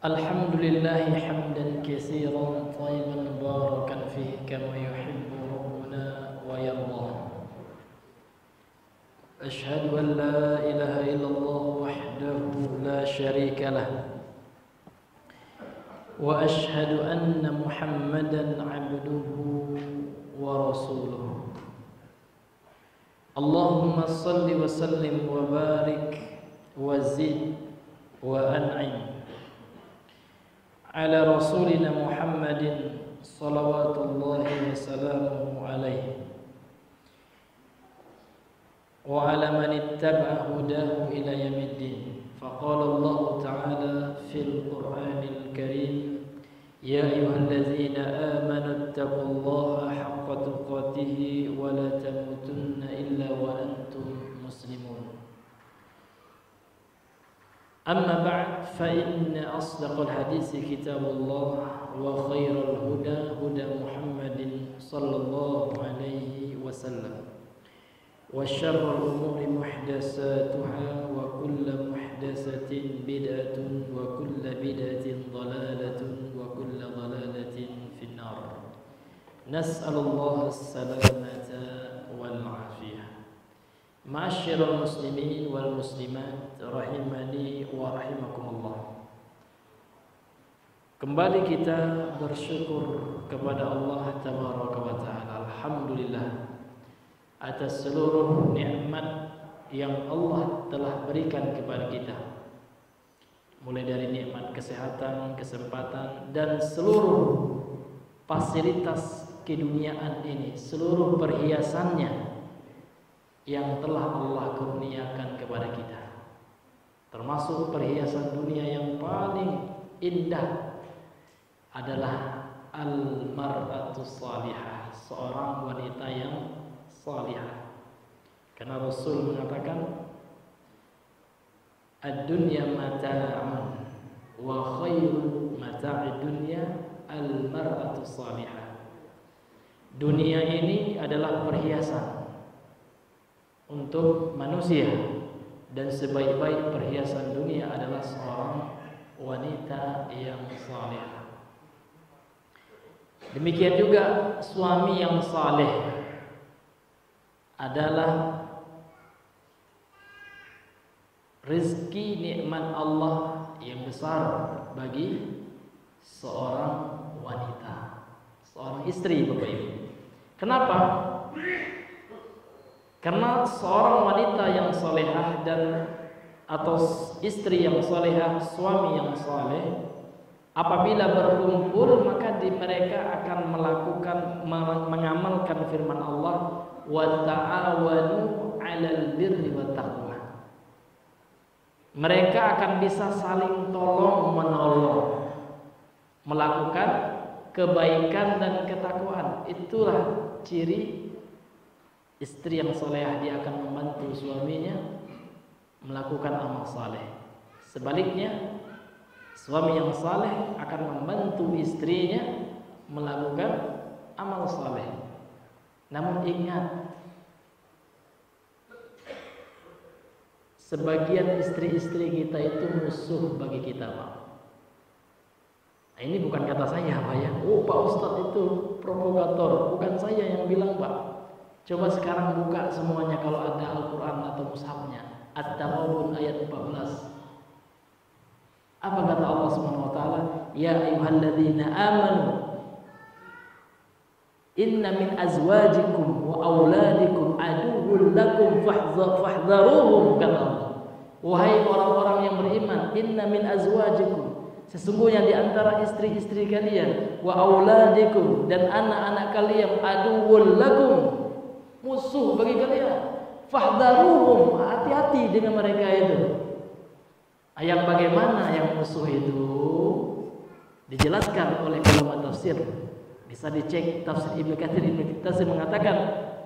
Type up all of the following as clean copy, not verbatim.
Alhamdulillah hamdan katsiran tayyiban mubarakan fihi kama yuhibbu rabbuna wa yardah. Ashhadu an la ilaha illallah wahdahu la syarika lah. Wa ashhadu anna Muhammadan abduhu wa rasuluh. Allahumma salli wa sallim wa barik wa zid wa an'im ala rasulina Muhammadin salawatullahi wa salamuhu alaihi wa ala man ittaba'a hudahu ila yaumiddin. Faqala Allah ta'ala fil Qur'anil Karim, ya ayyuhallazina amanu ittaqullaha haqqa tuqatih wa la tamutunna illa wa antum muslimun. أما بعد فإن أصدق الحديث كتاب الله وخير الهدى هدى محمد صلى الله عليه وسلم وشر الأمور محدثاتها وكل محدثة بدعة وكل بدعة ضلالة وكل ضلالة في النار. نسأل الله السلامة والعافية. Ma'asyiral muslimin wal muslimat rahimani wa rahimakumullah. Kembali kita bersyukur kepada Allah tabaraka wa taala. Alhamdulillah atas seluruh nikmat yang Allah telah berikan kepada kita. Mulai dari nikmat kesehatan, kesempatan dan seluruh fasilitas keduniaan ini, seluruh perhiasannya yang telah Allah kurniakan kepada kita, termasuk perhiasan dunia yang paling indah adalah al-mar'atu salihah, seorang wanita yang salihah. Karena Rasul mengatakan ad-dunya mata'un wa khairu mata'id dunya al-mar'atu salihah. Dunia ini adalah perhiasan untuk manusia, dan sebaik-baik perhiasan dunia adalah seorang wanita yang saleh. Demikian juga suami yang saleh adalah rezeki nikmat Allah yang besar bagi seorang wanita, seorang istri, Bapak Ibu. Kenapa? Karena seorang wanita yang salehah dan atau istri yang salehah, suami yang saleh, apabila berkumpul maka mereka akan mengamalkan firman Allah, wa ta'awanu 'alal birri wat taqwa. Mereka akan bisa saling tolong menolong, melakukan kebaikan dan ketakwaan. Itulah ciri istri yang salehah, dia akan membantu suaminya melakukan amal saleh. Sebaliknya, suami yang saleh akan membantu istrinya melakukan amal saleh. Namun ingat, sebagian istri-istri kita itu musuh bagi kita, Pak. Nah, ini bukan kata saya, Pak ya. Oh, Pak Ustadz itu provokator. Bukan saya yang bilang, Pak. Coba sekarang buka semuanya kalau ada Al-Quran atau mushafnya. At-Taghabun ayat 14. Apa kata Allah Subhanahu wa taala? Ya ayyuhalladzina amanu inna min azwajikum wa auladikum aduwwun lakum fahdharuhum, kata Allah. Wahai orang-orang yang beriman, inna min azwajikum, sesungguhnya di antara istri-istri kalian, wa auladikum, dan anak-anak kalian, aduwwun lakum, musuh bagi kalian. Fahdharuhum, hati-hati dengan mereka itu. Yang bagaimana yang musuh itu dijelaskan oleh ulama tafsir. Bisa dicek tafsir Ibnu Katsir. Ibnu Katsir mengatakan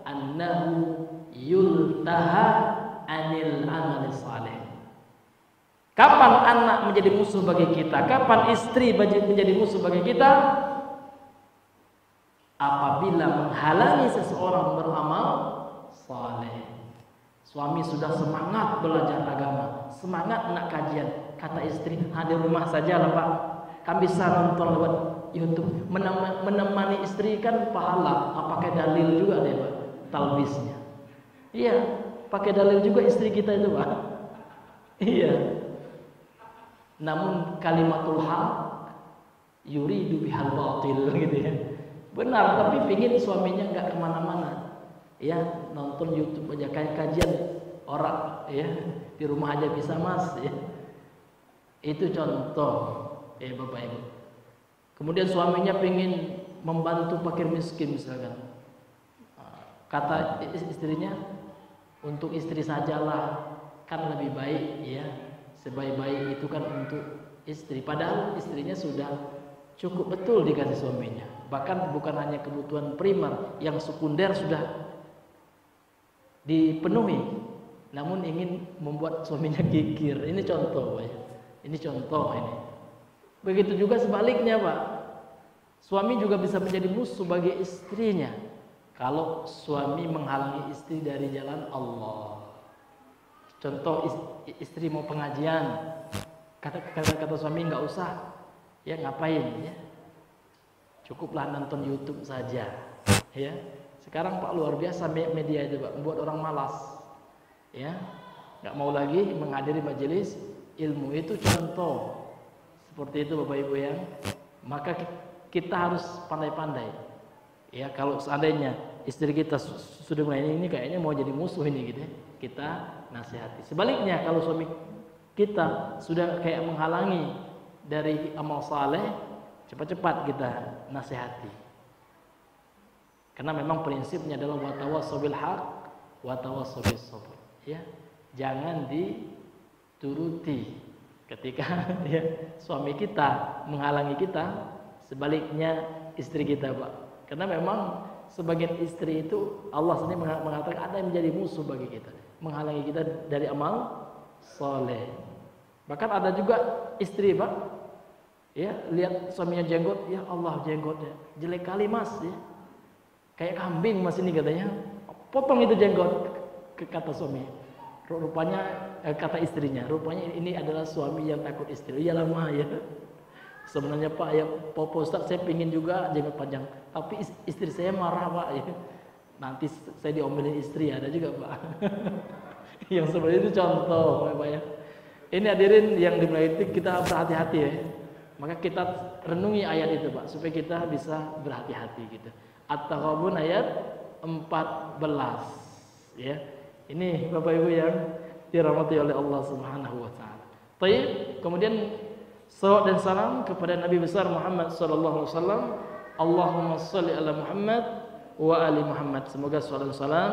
annahu yultaha anil amali saleh. Kapan anak menjadi musuh bagi kita? Kapan istri menjadi musuh bagi kita? Apabila menghalangi seseorang beramal saleh. Suami sudah semangat belajar agama, semangat nak kajian. Kata istri, di rumah saja lah Pak, kan bisa nonton lewat YouTube. Menemani istri kan pahala. Pakai dalil juga deh Pak, talbisnya. Iya, pakai dalil juga istri kita itu Pak. Iya. Namun kalimatul haq yuridu bihal batil gitu ya. Benar, tapi pingin suaminya nggak kemana-mana. Ya, nonton YouTube aja, kayak kajian orang ya, di rumah aja bisa Mas ya. Itu contoh ya Bapak Ibu. Kemudian suaminya pingin membantu fakir miskin misalkan. Kata istrinya, untuk istri sajalah, kan lebih baik ya. Sebaik-baik itu kan untuk istri. Padahal istrinya sudah cukup betul dikasih suaminya. Bahkan bukan hanya kebutuhan primer, yang sekunder sudah dipenuhi. Namun ingin membuat suaminya gigir. Ini contoh ya. Ini contoh ini. Begitu juga sebaliknya Pak. Suami juga bisa menjadi musuh bagi istrinya kalau suami menghalangi istri dari jalan Allah. Contoh, istri mau pengajian, kata suami nggak usah, ya ngapain ya? Cukuplah nonton YouTube saja, ya. Sekarang Pak luar biasa media itu Pak, membuat orang malas, ya, nggak mau lagi menghadiri majelis ilmu. Itu contoh seperti itu Bapak Ibu ya. Maka kita harus pandai-pandai, ya. Kalau seandainya istri kita sudah mulai ini kayaknya mau jadi musuh ini gitu ya, kita nasihati. Sebaliknya kalau suami kita sudah kayak menghalangi dari amal saleh, cepat-cepat kita nasihati. Karena memang prinsipnya adalah watawassaw bil haq watawassaw bis sabr. Ya, jangan dituruti ketika ya, suami kita menghalangi kita, sebaliknya istri kita Pak. Karena memang sebagian istri itu Allah sendiri mengatakan ada yang menjadi musuh bagi kita, menghalangi kita dari amal soleh. Bahkan ada juga istri Pak, ya lihat suaminya jenggot, ya Allah jenggotnya jelek kali Mas ya, kayak kambing Mas ini katanya, potong itu jenggot, kata suami. Rupanya kata istrinya, rupanya ini adalah suami yang takut istri. Ya lama ya. Sebenarnya Pak ya, Pak Ustaz saya pingin juga jenggot panjang, tapi istri saya marah Pak ya. Nanti saya diomelin istri, ada juga Pak. Yang seperti itu contoh Pak ya. Ini hadirin yang dimulai, kita berhati-hati ya. Maka kita renungi ayat itu Pak, supaya kita bisa berhati-hati gitu. At-Taghabun ayat 14 ya. Ini Bapak Ibu yang dirahmati oleh Allah Subhanahu wa taala. Baik, kemudian salawat dan salam kepada Nabi besar Muhammad sallallahu alaihi wasallam. Allahumma shalli ala Muhammad wa ali Muhammad. Semoga salawat dan salam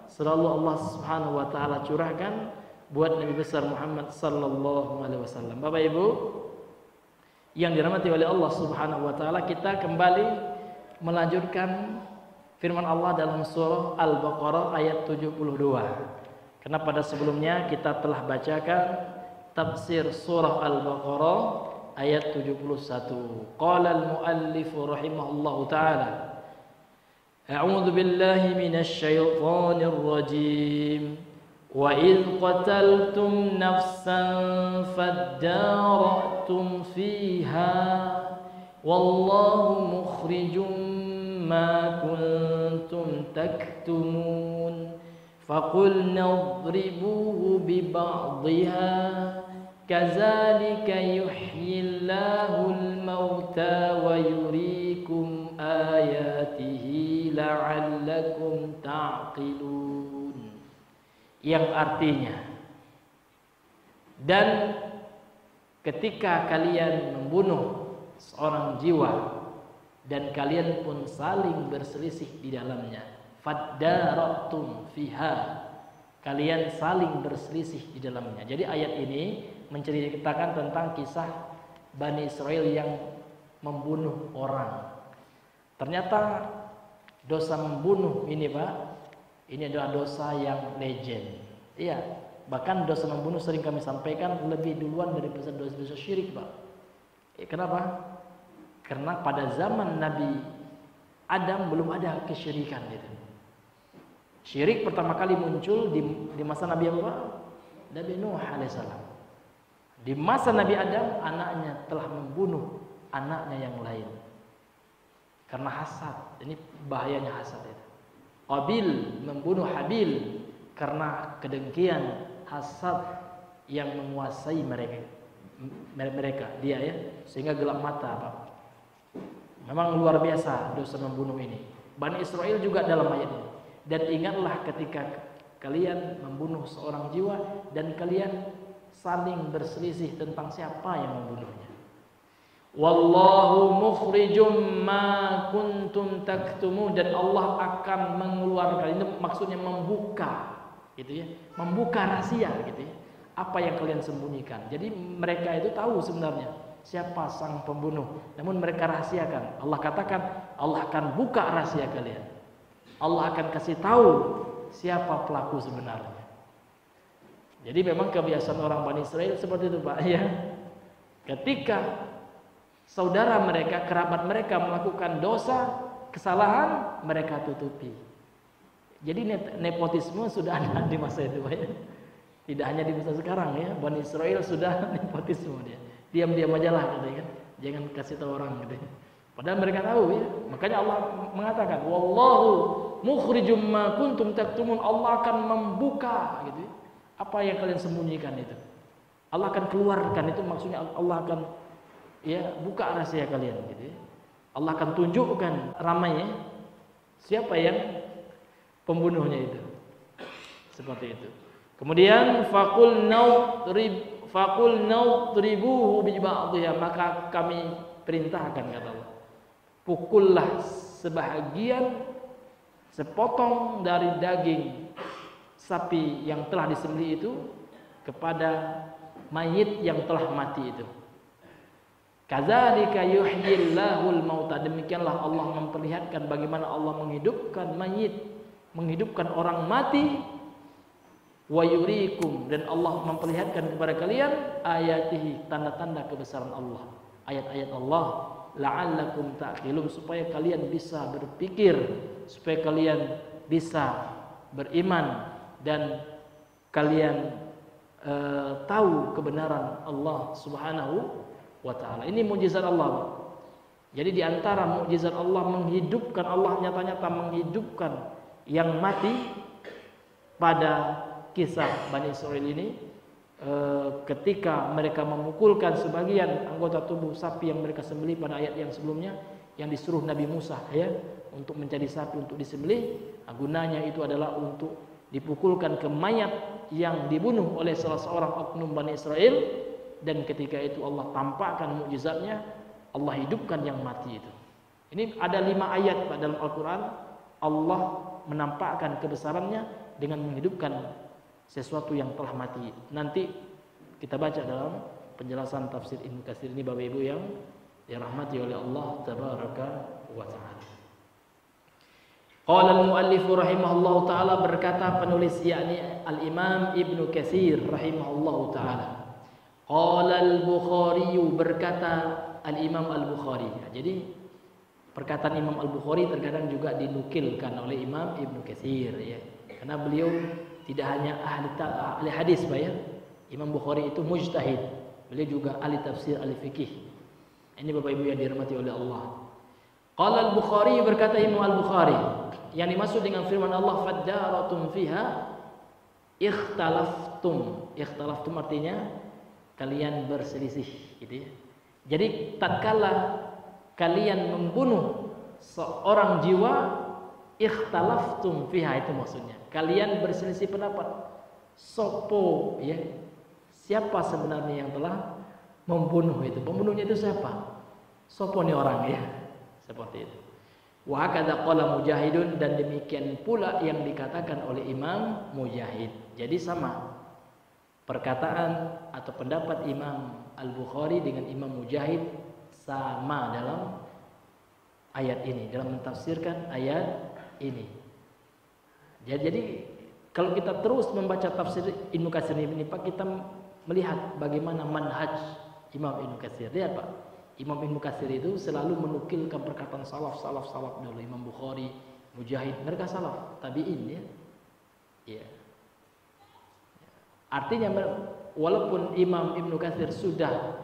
selalu Allah Subhanahu wa taala curahkan buat Nabi besar Muhammad sallallahu alaihi wasallam. Bapak Ibu yang dirahmati oleh Allah Subhanahu wa taala, kita kembali melanjutkan firman Allah dalam surah Al-Baqarah ayat 72. Karena pada sebelumnya kita telah bacakan tafsir surah Al-Baqarah ayat 71. Qala al-muallif rahimahullahu taala, A'udzu billahi minasy syaithanir rajim. Wa idh qataltum nafsan fadara'tum fiha wallahu mukhrijum ما كنتم تكتمون فقلنا اضربوه ببعضها كذلك يحيي الله الموتى ويريكم آياته لعلكم تعقلون, yang artinya, dan ketika kalian membunuh seorang jiwa dan kalian pun saling berselisih di dalamnya, faddaratum fiha, kalian saling berselisih di dalamnya. Jadi ayat ini menceritakan tentang kisah Bani Israel yang membunuh orang. Ternyata dosa membunuh ini Pak, ini adalah dosa yang legend. Iya, bahkan dosa membunuh sering kami sampaikan lebih duluan daripada dosa syirik Pak. Kenapa? Karena pada zaman Nabi Adam belum ada kesyirikan gitu. Syirik pertama kali muncul di masa Nabi apa? Nabi Nuh alaihissalam. Di masa Nabi Adam, anaknya telah membunuh anaknya yang lain karena hasad. Ini bahayanya hasad itu. Qabil membunuh Habil karena kedengkian, hasad yang menguasai mereka dia ya, sehingga gelap mata Pak. Memang luar biasa dosa membunuh ini. Bani Israel juga dalam ayat ini. Dan ingatlah ketika kalian membunuh seorang jiwa dan kalian saling berselisih tentang siapa yang membunuhnya. Wallahu mukhrijum ma kuntum taktumun, dan Allah akan mengeluarkan, ini maksudnya membuka gitu ya, membuka rahasia gitu ya, apa yang kalian sembunyikan. Jadi mereka itu tahu sebenarnya siapa sang pembunuh, namun mereka rahasiakan. Allah katakan Allah akan buka rahasia kalian. Allah akan kasih tahu siapa pelaku sebenarnya. Jadi memang kebiasaan orang Bani Israel seperti itu Pak ya. Ketika saudara mereka, kerabat mereka melakukan dosa, kesalahan, mereka tutupi. Jadi nepotisme sudah ada di masa itu Pak ya. Tidak hanya di masa sekarang ya, Bani Israel sudah nepotisme dia. Diam-diam aja lah gitu kan. Jangan kasih tahu orang gitu. Padahal mereka tahu ya. Makanya Allah mengatakan, wallahu mukhrijum ma kuntum taktumun. Allah akan membuka gitu ya, apa yang kalian sembunyikan itu. Allah akan keluarkan, itu maksudnya Allah akan ya buka rahasia kalian gitu ya. Allah akan tunjukkan ramainya siapa yang pembunuhnya itu. Seperti itu. Kemudian faqul naudribuhu bi ba'dihha, maka kami perintahkan kata Allah, pukullah sebahagian, sepotong dari daging sapi yang telah disembelih itu kepada mayit yang telah mati itu. Kadzalika yuhyillahul mauta, demikianlah Allah memperlihatkan bagaimana Allah menghidupkan mayit, menghidupkan orang mati. Wa yurikum, dan Allah memperlihatkan kepada kalian ayatihi, tanda-tanda kebesaran Allah, ayat-ayat Allah, la'allakum ta'qilun, supaya kalian bisa berpikir, supaya kalian bisa beriman, dan kalian tahu kebenaran Allah Subhanahu wa ta'ala. Ini mukjizat Allah. Jadi di antara mukjizat Allah menghidupkan, Allah nyata-nyata menghidupkan yang mati pada kisah Bani Israel ini, ketika mereka memukulkan sebagian anggota tubuh sapi yang mereka sembelih pada ayat yang sebelumnya, yang disuruh Nabi Musa ya untuk mencari sapi untuk disembelih, gunanya itu adalah untuk dipukulkan ke mayat yang dibunuh oleh salah seorang oknum Bani Israel, dan ketika itu Allah tampakkan mukjizatnya, Allah hidupkan yang mati itu. Ini ada 5 ayat dalam Al-Quran Allah menampakkan kebesarannya dengan menghidupkan sesuatu yang telah mati. Nanti kita baca dalam penjelasan tafsir Ibnu Katsir ini Bapak Ibu yang dirahmati oleh Allah tabaraka wa taala. Qala al-muallif rahimahullahu taala, berkata penulis yakni al-Imam Ibnu Katsir rahimahullahu taala. Qala al-Bukhari, berkata al-Imam al-Bukhari. Jadi perkataan Imam al-Bukhari terkadang juga dinukilkan oleh Imam Ibnu Katsir ya. Karena beliau tidak hanya ahli hadis Pak ya. Imam Bukhari itu mujtahid. Beliau juga ahli tafsir, ahli fikih. Ini Bapak Ibu yang dirahmati oleh Allah. Qala al-Bukhari, berkata Imam al-Bukhari, yang dimaksud dengan firman Allah faddaratum fiha ikhtalaftum. Ikhtalaftum artinya kalian berselisih gitu ya. Jadi tatkala kalian membunuh seorang jiwa, ikhtalaftum fiha, itu maksudnya kalian berselisih pendapat. Sopo ya, siapa sebenarnya yang telah membunuh itu? Pembunuhnya itu siapa? Sopo nih orang ya, seperti itu. Wa hakadha qala Mujahidun, dan demikian pula yang dikatakan oleh Imam Mujahid. Jadi sama perkataan atau pendapat Imam Al-Bukhari dengan Imam Mujahid sama dalam ayat ini, dalam mentafsirkan ayat ini. Jadi kalau kita terus membaca tafsir Ibnu Katsir ini Pak, kita melihat bagaimana manhaj Imam Ibnu Katsir. Lihat Pak, Imam Ibnu Katsir itu selalu menukilkan perkataan salaf dulu. Imam Bukhari, Mujahid, mereka salaf, tabi'in ya. Ya. Artinya walaupun Imam Ibnu Katsir sudah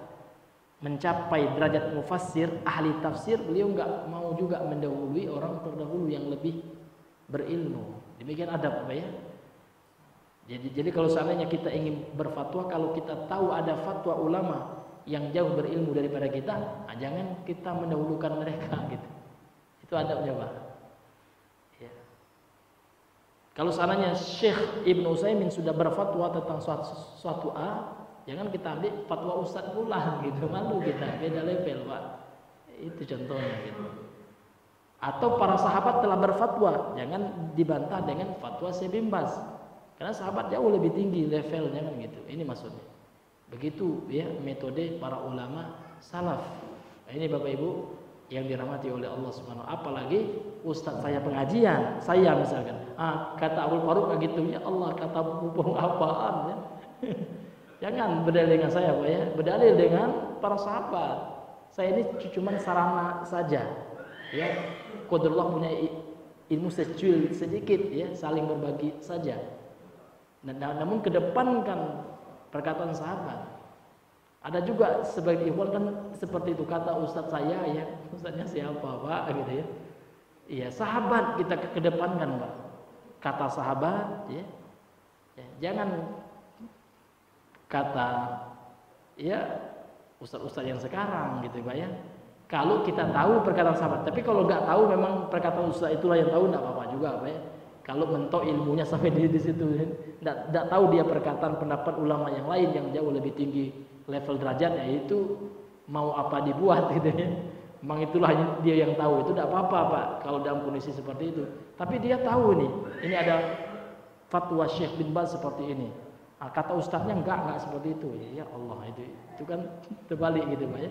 mencapai derajat mufassir, ahli tafsir, beliau nggak mau juga mendahului orang terdahulu yang lebih berilmu. Demikian adab, Pak ya. Jadi kalau seandainya kita ingin berfatwa, kalau kita tahu ada fatwa ulama yang jauh berilmu daripada kita, jangan kita mendahulukan mereka gitu. Itu adabnya, Pak. Ya. Kalau seandainya Syekh Ibnu Utsaimin sudah berfatwa tentang suatu A, jangan kita ambil fatwa ustaz pula gitu, malu kita, beda level, Pak. Itu contohnya gitu. Atau para sahabat telah berfatwa, jangan dibantah dengan fatwa Syekh bin Baz. Karena sahabat jauh lebih tinggi levelnya kan gitu. Ini maksudnya. Begitu ya metode para ulama salaf. Nah, ini Bapak Ibu yang dirahmati oleh Allah Subhanahu. Apalagi ustaz saya pengajian, saya misalkan, kata Abdul Faruq gitu, ya Allah kata bubung apaan ya. Jangan berdalil dengan saya, Pak ya. Berdalil dengan para sahabat. Saya ini cuma sarana saja. Ya, qadarullah punya ilmu sedikit ya, saling berbagi saja. Namun kedepankan perkataan sahabat. Ada juga sebagai ikhwan kan seperti itu, kata ustaz saya ya, ustaznya siapa Pak gitu ya. Iya, sahabat kita kedepankan, Pak. Kata sahabat ya. Jangan kata ya ustaz-ustaz yang sekarang gitu, Pak ya. Kalau kita tahu perkataan sahabat, tapi kalau nggak tahu memang perkataan ustaz itulah yang tahu, nggak apa-apa juga, Pak ya. Kalau mentok ilmunya sampai di situ, tidak tahu dia perkataan pendapat ulama yang lain yang jauh lebih tinggi level derajatnya, itu mau apa dibuat gitu ya. Memang itulah dia yang tahu, itu tidak apa-apa, Pak, kalau dalam kondisi seperti itu. Tapi dia tahu nih, ini ada fatwa Syekh bin Baz seperti ini. Kata ustadznya enggak seperti itu. Ya Allah, itu kan terbalik gitu, Pak ya.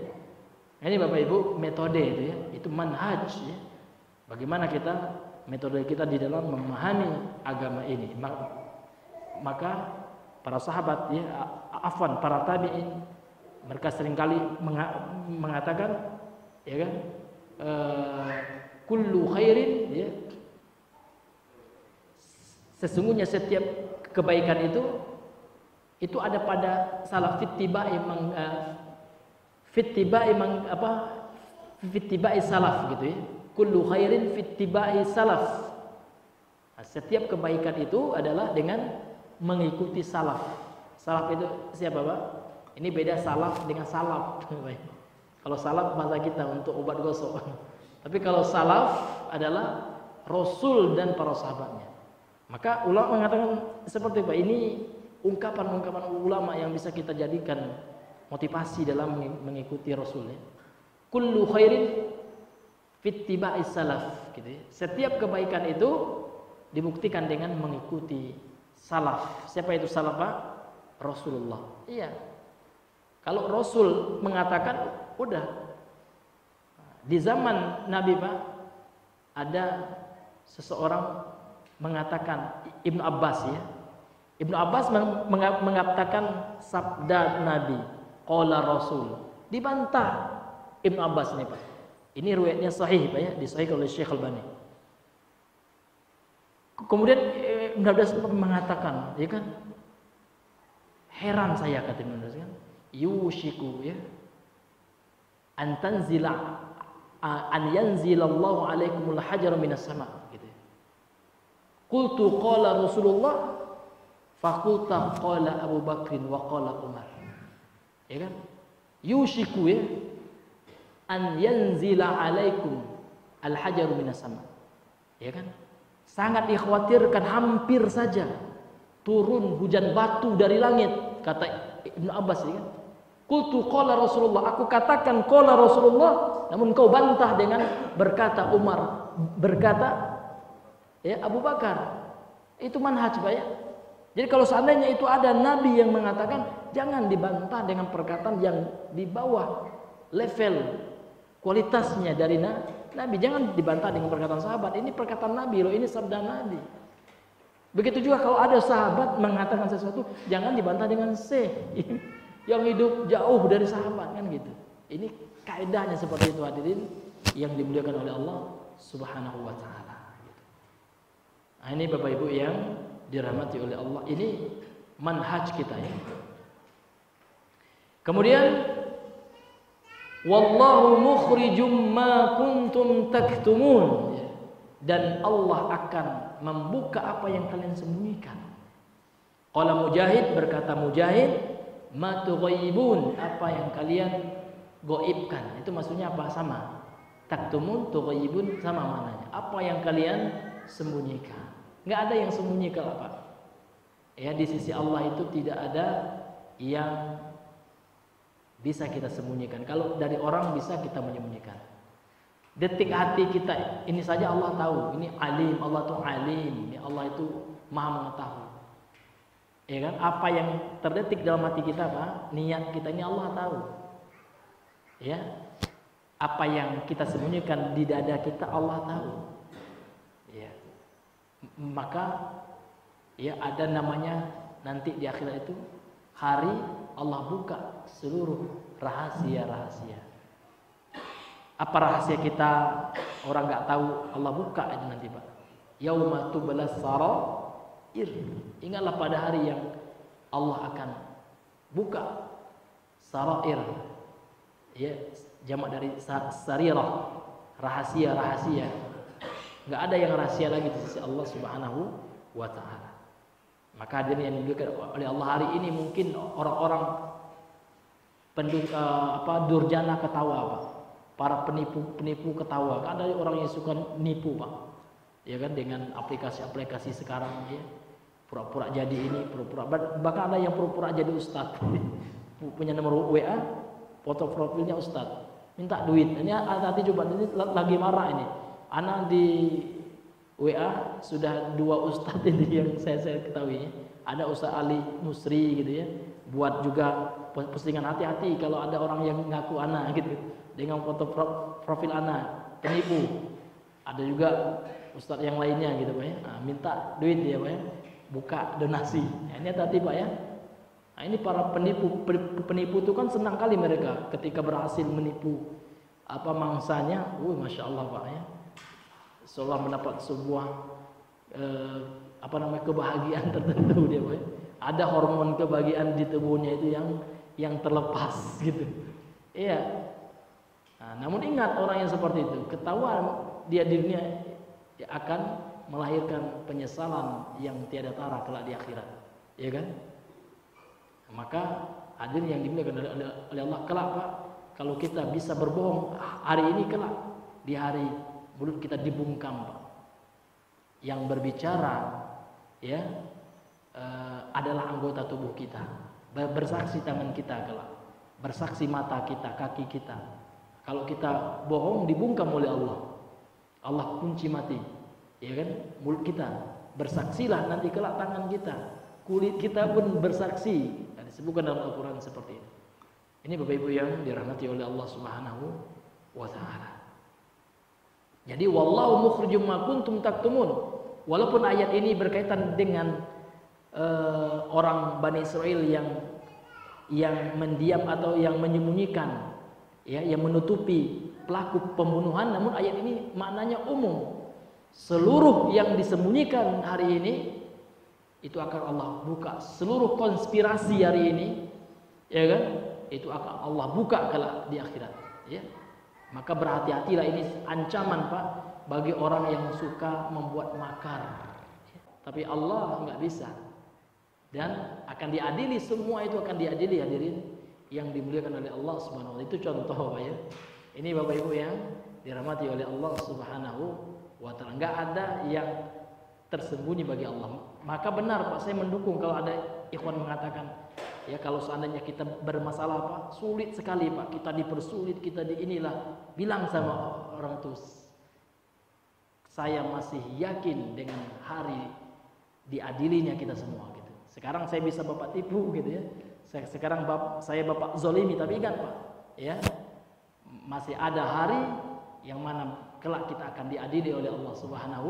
Ini Bapak Ibu metode itu ya, itu manhaj ya. Bagaimana metode kita di dalam memahami agama ini. Maka para sahabat ya, para tabi'in, mereka seringkali mengatakan ya kan, kullu khairin ya, sesungguhnya setiap kebaikan itu ada pada salaf fittiba'i salaf gitu ya. Kullu khairin fittiba'i salaf. Setiap kebaikan itu adalah dengan mengikuti salaf. Salaf itu siapa, Pak? Ini beda salaf dengan salaf. Kalau salaf bahasa kita untuk obat gosok. Tapi kalau salaf adalah Rasul dan para sahabatnya. Maka ulama mengatakan seperti Pak, ini ungkapan-ungkapan ulama yang bisa kita jadikan motivasi dalam mengikuti Rasul ya. Kullu khairin fittiba'i salaf gitu ya. Setiap kebaikan itu dibuktikan dengan mengikuti salaf. Siapa itu salaf, Pak? Rasulullah. Iya. Kalau Rasul mengatakan, udah. Di zaman Nabi, Pak, ada seseorang mengatakan, Ibnu Abbas ya. Ibnu Abbas mengatakan sabda Nabi, qala Rasul. Dibantah Ibnu Abbas ini, Pak. Ini riwayatnya sahih, Pak ya, disahihkan oleh Syekh Albani. Kemudian Ibnu Abbas mengatakan, ya kan? Heran saya, kata Ibnu Abbas kan. Yushiku ya. An yanzilallahu alaikumul hajar minas sama gitu. Qultu qala Rasulullah faqulta qala Abu Bakrin wa qala Umar. Ya kan? Yushiku ya. An yanzila alaikum al-hajaru minas sama. Ya kan? Sangat dikhawatirkan, hampir saja turun hujan batu dari langit, kata Ibnu Abbas ya kan? Qultu qala Rasulullah, aku katakan qala Rasulullah, namun kau bantah dengan berkata Umar, berkata ya Abu Bakar. Itu manhaj, Pak ya. Jadi kalau seandainya itu ada nabi yang mengatakan, jangan dibantah dengan perkataan yang di bawah level kualitasnya dari Nabi. Jangan dibantah dengan perkataan sahabat. Ini perkataan Nabi loh, ini sabda Nabi. Begitu juga kalau ada sahabat mengatakan sesuatu, jangan dibantah dengan yang hidup jauh dari sahabat kan gitu. Ini kaidahnya seperti itu, hadirin yang dimuliakan oleh Allah Subhanahu wa taala gitu. Nah, ini Bapak Ibu yang dirahmati oleh Allah, ini manhaj kita ya. Kemudian wallahu mukhrijum ma kuntum taktumun, dan Allah akan membuka apa yang kalian sembunyikan. Qala Mujahid, berkata Mujahid, ma tughaibun, apa yang kalian goibkan. Itu maksudnya apa? Sama. Taktumun, tughaibun sama maknanya. Apa yang kalian sembunyikan. Enggak ada yang sembunyi kalau apa? Ya, di sisi Allah itu tidak ada yang bisa kita sembunyikan. Kalau dari orang bisa kita menyembunyikan. Detik hati kita ini saja Allah tahu. Ini alim, Allah itu alim. Ini Allah itu maha mengetahui. Ya kan? Apa yang terdetik dalam hati kita, Pak, niat kita ini Allah tahu. Ya. Apa yang kita sembunyikan di dada kita Allah tahu. Ya. Maka ya ada namanya nanti di akhirat itu hari Allah buka seluruh rahasia-rahasia. Apa rahasia kita orang nggak tahu, Allah buka itu nanti, Pak. Yauma tublas sarair. Ingatlah pada hari yang Allah akan buka sarair. Ya, jamak dari sarirah, rahasia-rahasia. Nggak ada yang rahasia lagi di sisi Allah Subhanahu wa taala. Maka hadirin yang dimuliakan oleh Allah, hari ini mungkin orang-orang durjana ketawa, Pak. Para penipu ketawa. Kan ada orang yang suka nipu, Pak. Ya kan, dengan aplikasi-aplikasi sekarang, ya. Pura-pura jadi ini, pura-pura, bahkan ada yang pura-pura jadi ustaz. Punya nomor WA, foto profilnya ustaz. Minta duit. Ini hati-hati, coba, ini lagi marah ini. Anak di WA sudah 2 ustadz ini yang saya ketahui. Ada Ustaz Ali Nusri gitu ya. Buat juga postingan, hati-hati kalau ada orang yang ngaku anak gitu dengan foto profil anak, penipu. Ada juga ustadz yang lainnya gitu, Pak ya. Nah, minta duit dia, Pak ya. Buka donasi. Nah, ini hati-hati, Pak ya. Nah, ini para penipu itu kan senang kali mereka ketika berhasil menipu mangsanya. Masya Allah, Pak ya. Seolah mendapat sebuah kebahagiaan tertentu dia, Pak. Ada hormon kebahagiaan di tubuhnya itu yang terlepas gitu. Iya. Nah, namun ingat, orang yang seperti itu ketahuan dia dirinya akan melahirkan penyesalan yang tiada tara kelak di akhirat. Ya kan? Maka hadirin yang dimuliakan oleh Allah, kelak, Pak, kalau kita bisa berbohong hari ini, kelak di hari mulut kita dibungkam, Pak. Yang berbicara ya adalah anggota tubuh kita. Bersaksi tangan kita kelak. Bersaksi mata kita, kaki kita. Kalau kita bohong dibungkam oleh Allah. Allah kunci mati. Ya kan? Mulut kita. Bersaksilah nanti kelak tangan kita. Kulit kita pun bersaksi. Disebutkan dalam Al-Qur'an seperti itu. Ini Bapak Ibu yang dirahmati oleh Allah Subhanahu wa taala. Jadi wallahu mukhrijum ma kuntum taktumun. Walaupun ayat ini berkaitan dengan orang Bani Israel yang mendiam atau yang menyembunyikan, ya, yang menutupi pelaku pembunuhan, namun ayat ini maknanya umum. Seluruh yang disembunyikan hari ini itu akan Allah buka. Seluruh konspirasi hari ini, ya kan? Itu akan Allah buka kelak di akhirat, ya. Maka berhati-hatilah, ini ancaman, Pak, bagi orang yang suka membuat makar. Tapi Allah nggak bisa. Dan akan diadili, semua itu akan diadili, hadirin yang dimuliakan oleh Allah Subhanahu wa taala. Itu contoh, Pak ya. Ini Bapak Ibu yang dirahmati oleh Allah Subhanahu wa taala. Nggak ada yang tersembunyi bagi Allah. Maka benar, Pak, saya mendukung kalau ada ikhwan mengatakan, ya, kalau seandainya kita bermasalah, Pak, sulit sekali, Pak, kita dipersulit, kita di inilah, bilang sama orang tua, saya masih yakin dengan hari diadilinya kita semua gitu. Sekarang saya bisa Bapak tipu gitu ya. Sekarang saya Bapak zolimi, tapi ingat, Pak, ya, masih ada hari yang mana kelak kita akan diadili oleh Allah Subhanahu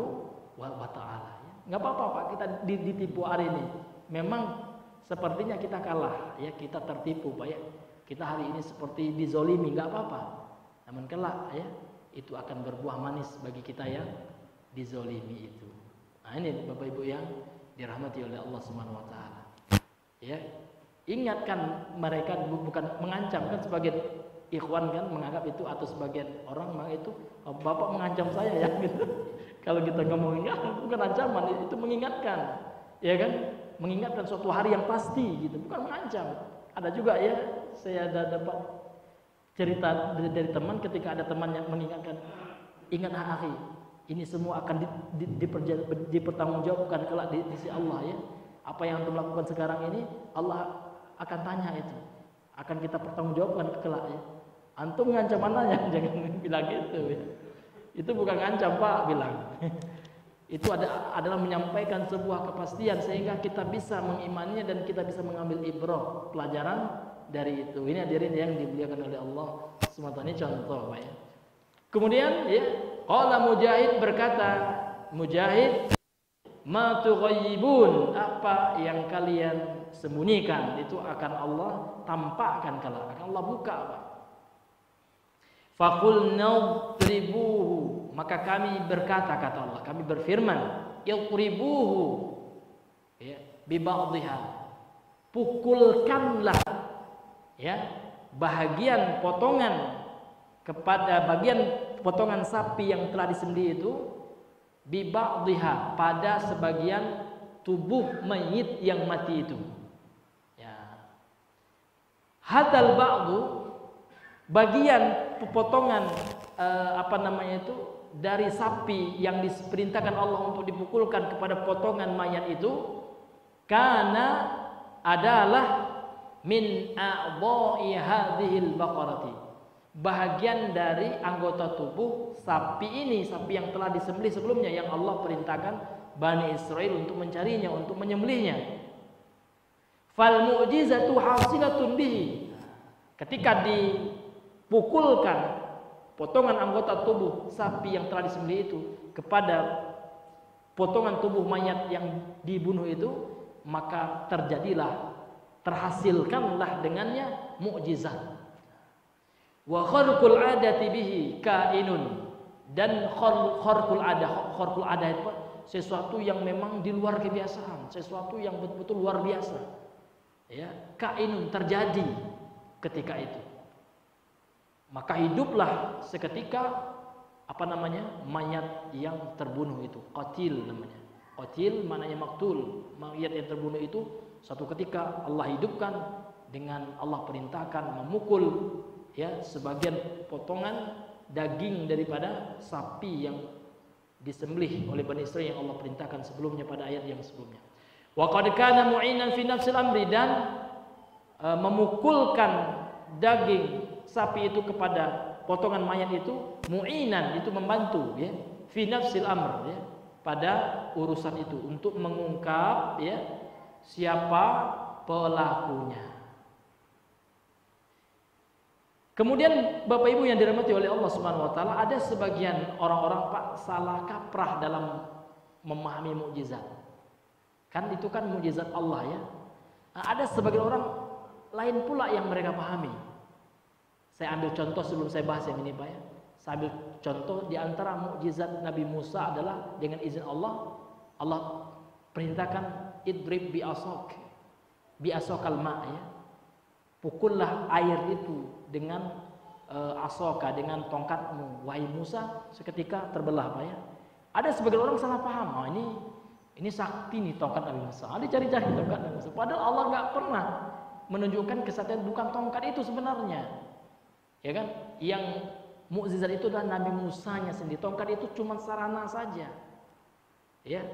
wa taala. Enggak apa-apa, Pak, kita ditipu hari ini. Memang sepertinya kita kalah, ya, kita tertipu, Pak ya. Kita hari ini seperti dizolimi, enggak apa-apa. Namun kelak, ya, itu akan berbuah manis bagi kita yang dizolimi itu. Nah, ini Bapak Ibu yang dirahmati oleh Allah Subhanahu wa taala. Ya. ingatkan mereka, bukan mengancam. Kan sebagian ikhwan kan menganggap itu, atau sebagian orang menganggap itu, oh, bapak mengancam saya ya gitu. Kalau kita ngomongin bukan ancaman, itu mengingatkan, ya kan? Mengingatkan suatu hari yang pasti gitu, bukan mengancam. Ada juga ya, saya ada dapat cerita dari teman, ketika ada teman yang mengingatkan, ingat akhi, ini semua akan dipertanggungjawabkan kelak di sisi Allah ya. Apa yang antum lakukan sekarang ini, Allah akan tanya itu, akan kita pertanggungjawabkan kelak ya. Antum ngancam anaknya, jangan bilang gitu ya. Itu bukan ngancam Pak, bilang. Itu adalah menyampaikan sebuah kepastian sehingga kita bisa mengimaninya dan kita bisa mengambil ibrah, pelajaran dari itu. Ini hadirin yang dimuliakan oleh Allah SWT. Ini contoh Pak ya. Kemudian ya, qala Mujahid, berkata Mujahid, ma tughayyibun, apa yang kalian sembunyikan itu akan Allah tampakkan kelak, akan Allah buka Pak. Faqulna idribuhu, maka kami berkata, kata Allah, kami berfirman, idribuhu ya bi ba'dihha, pukulkanlah ya bagian potongan kepada bagian potongan sapi yang telah disembelih itu, bi ba'dihha, pada sebagian tubuh mayit yang mati itu ya. Hadal ba'du, bagian potongan dari sapi yang diperintahkan Allah untuk dipukulkan kepada potongan mayat itu, karena adalah min a'dha'i hadhil baqarati, bahagian dari anggota tubuh sapi ini, sapi yang telah disembelih sebelumnya, yang Allah perintahkan Bani Israel untuk mencarinya, untuk menyembelihnya. Fal mu'jizatu hasilatun bihi, ketika dipukulkan potongan anggota tubuh sapi yang telah disembelih itu kepada potongan tubuh mayat yang dibunuh itu, maka terhasilkanlah dengannya mukjizat. Wa kharqul adati bihi kainun, dan kharqul ada itu sesuatu yang memang di luar kebiasaan, sesuatu yang betul-betul luar biasa ya, kainun, terjadi ketika itu. Maka hiduplah seketika mayat yang terbunuh itu, qatil namanya. Qatil maknanya maktul, mayat yang terbunuh itu suatu ketika Allah hidupkan dengan Allah perintahkan memukul ya sebagian potongan daging daripada sapi yang disembelih oleh Bani Israil yang Allah perintahkan sebelumnya pada ayat yang sebelumnya. Wa qad kana mu'inan fi nafsil amri, dan memukulkan daging sapi itu kepada potongan mayat itu, mu'inan itu membantu ya, fi nafsil amr ya, pada urusan itu, untuk mengungkap ya siapa pelakunya. Kemudian Bapak Ibu yang dirahmati oleh Allah Subhanahu wa taala, ada sebagian orang-orang Pak salah kaprah dalam memahami mukjizat. Kan itu kan mukjizat Allah ya. Nah, ada sebagian orang lain pula yang mereka pahami. Saya ambil contoh sebelum saya bahas yang ini Pak ya. Saya ambil contoh di antara mukjizat Nabi Musa adalah dengan izin Allah, Allah perintahkan idrib bi asokal ma ya. Pukullah air itu dengan asoka, dengan tongkatmu wahai Musa, seketika terbelah Pak ya. Ada sebagian orang salah paham, oh, ini sakti nih tongkat Nabi Musa. Ada cari-cari tongkat Nabi Musa. Padahal Allah nggak pernah menunjukkan kesaktian, bukan tongkat itu sebenarnya. Ya kan? Yang mukjizat itu adalah Nabi Musanya sendiri. Tongkat itu cuma sarana saja. Ya.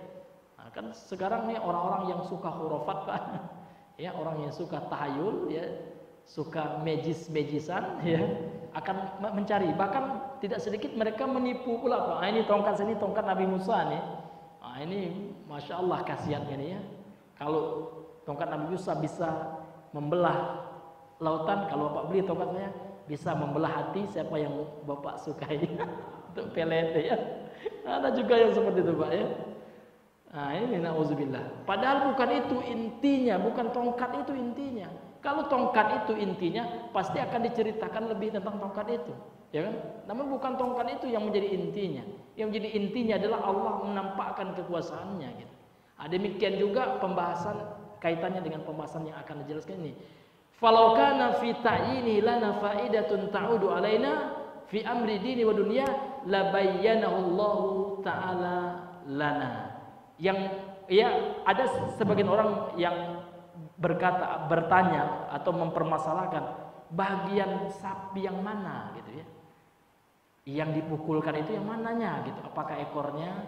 Nah, kan sekarang nih orang-orang yang suka hurufat Pak. Ya, orang yang suka tahayul ya, suka magisan ya, akan mencari, bahkan tidak sedikit mereka menipu pula Pak. Nah, ini tongkat sini tongkat Nabi Musa nih. Nah, ini Masya Allah kasihatnya nih ya. Kalau tongkat Nabi Musa bisa membelah lautan, kalau Bapak beli tongkat saya bisa membelah hati siapa yang Bapak sukai. Untuk pelete ya. Ada juga yang seperti itu Pak ya. Nah, ini na'udzubillah. Padahal bukan itu intinya, bukan tongkat itu intinya. Kalau tongkat itu intinya, pasti akan diceritakan lebih tentang tongkat itu, ya kan? Namun bukan tongkat itu yang menjadi intinya. Yang menjadi intinya adalah Allah menampakkan kekuasaannya gitu. Demikian juga pembahasan kaitannya dengan pembahasan yang akan dijelaskan ini. Falau kana fi ta'yini lana fa'idatun ta'udu alaina fi amri dini wa dunya la bayyanahu Allah taala lana. Yang ya ada sebagian orang yang bertanya atau mempermasalahkan bagian sapi yang mana gitu ya. Yang dipukulkan itu yang mananya gitu. Apakah ekornya,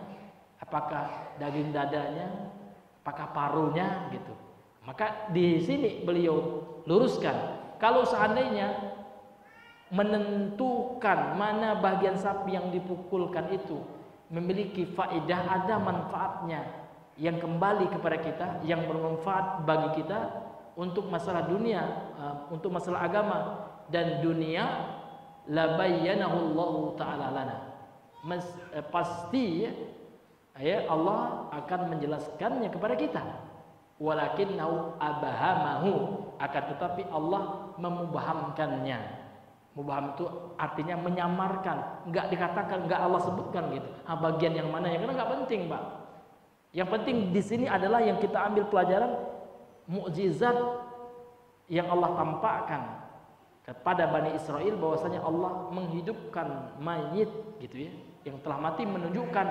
apakah daging dadanya, apakah parunya gitu. Maka di sini beliau luruskan, kalau seandainya menentukan mana bagian sapi yang dipukulkan itu memiliki faedah, ada manfaatnya yang kembali kepada kita, yang bermanfaat bagi kita untuk masalah dunia, untuk masalah agama dan dunia, la bayyanahu Allah taala lana. Pasti ya Allah akan menjelaskannya kepada kita. Walakinnahu abahamahu, akan tetapi Allah memubhamkannya. Mubham itu artinya menyamarkan, enggak dikatakan, enggak Allah sebutkan gitu. Bagian yang mana ya, karena enggak penting, Pak. Yang penting di sini adalah yang kita ambil pelajaran mukjizat yang Allah tampakkan kepada Bani Israel, bahwasanya Allah menghidupkan mayit gitu ya, yang telah mati, menunjukkan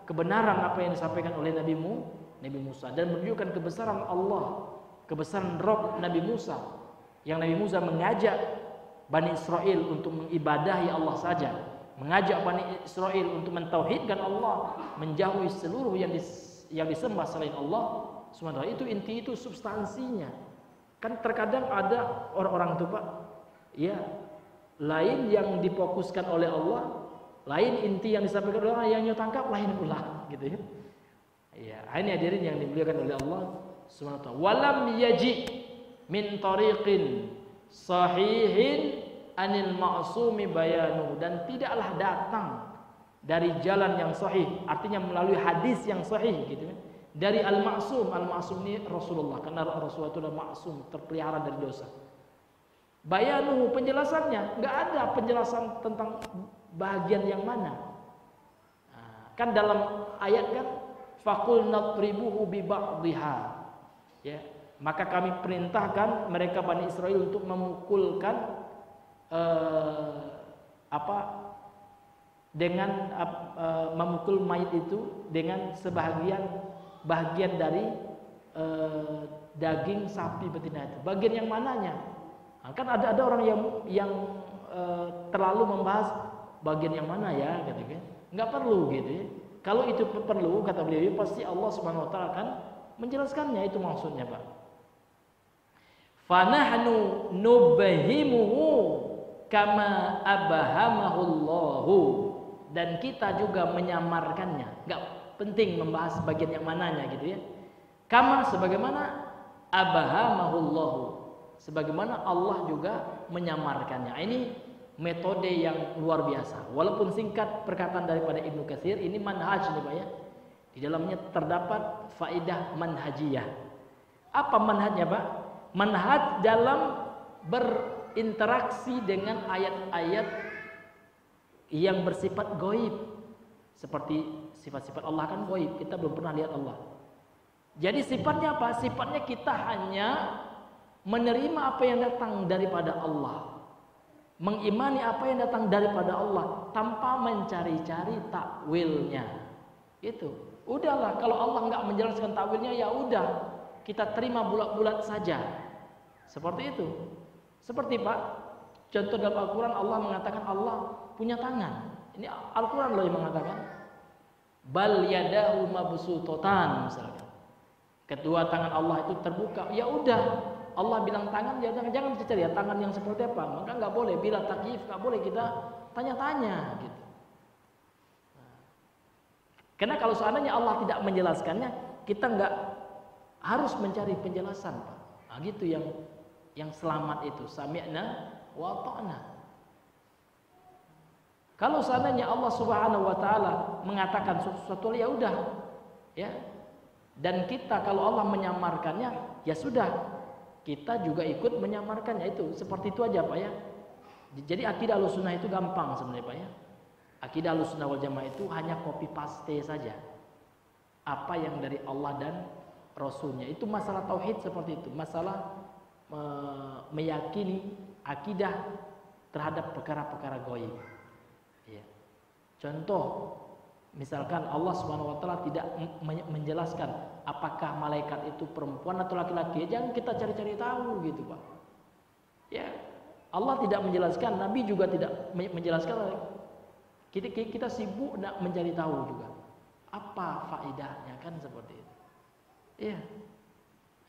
kebenaran apa yang disampaikan oleh Nabi Musa dan menunjukkan kebesaran Allah, kebesaran Rabb Nabi Musa, yang Nabi Musa mengajak Bani Israel untuk mengibadahi Allah saja, mengajak Bani Israel untuk mentauhidkan Allah, menjauhi seluruh yang disembah selain Allah SWT. Itu inti, itu substansinya. Kan terkadang ada orang-orang itu, Pak, ya, lain yang difokuskan oleh Allah, lain inti yang disampaikan oleh Allah, yang tangkap lain pula gitu ya. Ya, ini hadirin yang dimuliakan oleh Allah SWT. Walam yaji min tariqin sahihin anil ma'sumi bayanu, dan tidaklah datang dari jalan yang sahih, artinya melalui hadis yang sahih gitu ya, dari al-ma'sum. Al-ma'sum ini Rasulullah, karena Rasulullah itu adalah ma'sum, terpelihara dari dosa. Bayanu, penjelasannya, enggak ada penjelasan tentang bagian yang mana. Kan dalam ayat kan faqul nadribuhu bi ba'dihha, ya, maka kami perintahkan mereka Bani Israel untuk memukulkan memukul mayit itu dengan bagian dari daging sapi betina itu. Bagian yang mananya? Kan ada orang yang terlalu membahas bagian yang mana ya, gitu kan? Nggak perlu gitu ya. Kalau itu perlu, kata beliau, pasti Allah Subhanahu wa taala akan menjelaskannya, itu maksudnya, Pak. Fanahnu nubahimuhu kama abahamahullahu, dan kita juga menyamarkannya. Enggak penting membahas bagian yang mananya gitu ya. Kama, sebagaimana abahamahullahu, sebagaimana Allah juga menyamarkannya. Ini metode yang luar biasa. Walaupun singkat perkataan daripada Ibnu Katsir, ini manhaj nih, Pak ya. Di dalamnya terdapat faidah manhajiyah. Apa manhajnya, Pak? Manhaj dalam berinteraksi dengan ayat-ayat yang bersifat gaib. Seperti sifat-sifat Allah kan gaib, kita belum pernah lihat Allah. Jadi sifatnya apa? Sifatnya kita hanya menerima apa yang datang daripada Allah, mengimani apa yang datang daripada Allah tanpa mencari-cari takwilnya. Itu udahlah, kalau Allah nggak menjelaskan takwilnya, ya udah kita terima bulat-bulat saja. Seperti itu. Seperti, Pak, contoh dalam Al-Quran Allah mengatakan Allah punya tangan. Ini Al-Quran loh yang mengatakan bal yadahu mabsuutatan, misalkan. Kedua tangan Allah itu terbuka. Ya udah, Allah bilang tangan, ya jangan dicari ya tangan yang seperti apa. Maka nggak boleh bila takyif, nggak boleh kita tanya-tanya gitu. Karena kalau seandainya Allah tidak menjelaskannya, kita nggak harus mencari penjelasan, Pak. Nah, gitu yang selamat itu sami'na wa ta'na. Kalau seandainya Allah Subhanahu wa taala mengatakan sesuatu, ya udah ya. Dan kita kalau Allah menyamarkannya, ya sudah, kita juga ikut menyamarkannya. Itu seperti itu aja, Pak ya. Jadi akidah Ahlussunnah itu gampang sebenarnya, Pak ya. Akidah Ahlussunnah wal Jamaah itu hanya copy paste saja. Apa yang dari Allah dan Rasulnya. Itu masalah tauhid seperti itu, masalah meyakini akidah terhadap perkara-perkara gaib. Ya. Contoh, misalkan Allah Subhanahu wa taala tidak menjelaskan apakah malaikat itu perempuan atau laki-laki, jangan kita cari-cari tahu gitu, Pak. Ya, Allah tidak menjelaskan, Nabi juga tidak menjelaskan. Kita sibuk nak mencari tahu juga. Apa faedahnya, kan seperti itu. Iya.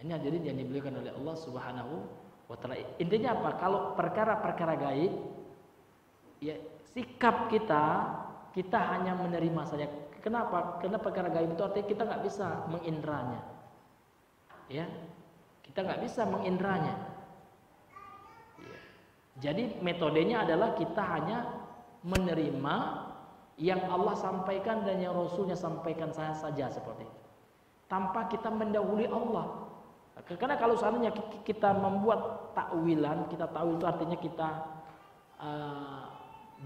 Ini hadirin yang dimuliakan oleh Allah Subhanahu wa taala. Intinya apa? Kalau perkara-perkara gaib, ya sikap kita hanya menerima saja. Kenapa? Karena perkara gaib itu artinya kita nggak bisa mengindranya. Ya, kita nggak bisa mengindranya. Ya. Jadi metodenya adalah kita hanya menerima yang Allah sampaikan dan yang Rasulnya sampaikan saja seperti itu, tanpa kita mendahului Allah. Karena kalau seandainya kita membuat takwilan, kita takwil itu artinya kita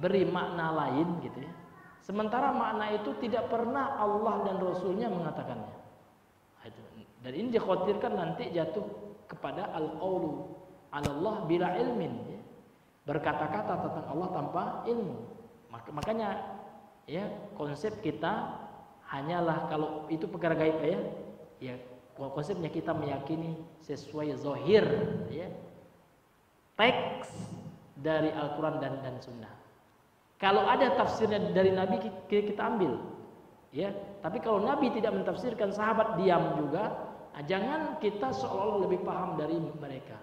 beri makna lain gitu ya. Sementara makna itu tidak pernah Allah dan Rasulnya mengatakannya. Dan ini dikhawatirkan nanti jatuh kepada al-qaulu 'ala Allah bila ilmin, ya. Berkata-kata tentang Allah tanpa ilmu. Makanya ya konsep kita hanyalah kalau itu perkara gaib ya konsepnya kita meyakini sesuai zahir ya teks dari Al-Quran dan Sunnah. Kalau ada tafsirnya dari Nabi kita ambil ya, tapi kalau Nabi tidak mentafsirkan, sahabat diam juga, jangan kita seolah-olah lebih paham dari mereka.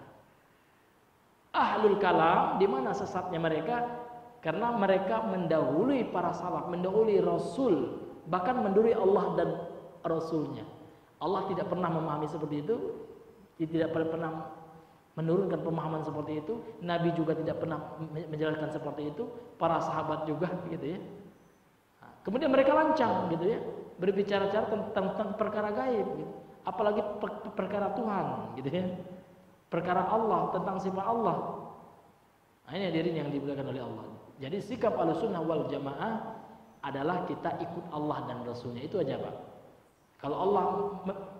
Ahlul kalam, di mana sesatnya mereka? Karena mereka mendahului para salaf, mendahului Rasul, bahkan mendahului Allah dan Rasulnya. Allah tidak pernah memahami seperti itu, tidak pernah menurunkan pemahaman seperti itu. Nabi juga tidak pernah menjelaskan seperti itu. Para sahabat juga, gitu ya. Kemudian mereka lancang, gitu ya, berbicara tentang perkara gaib, gitu. Apalagi perkara Tuhan, gitu ya, perkara Allah, tentang sifat Allah. Nah, ini hadirin yang dimuliakan oleh Allah. Jadi sikap Ahlussunnah wal Jamaah adalah kita ikut Allah dan Rasulnya, itu aja, Pak. Kalau Allah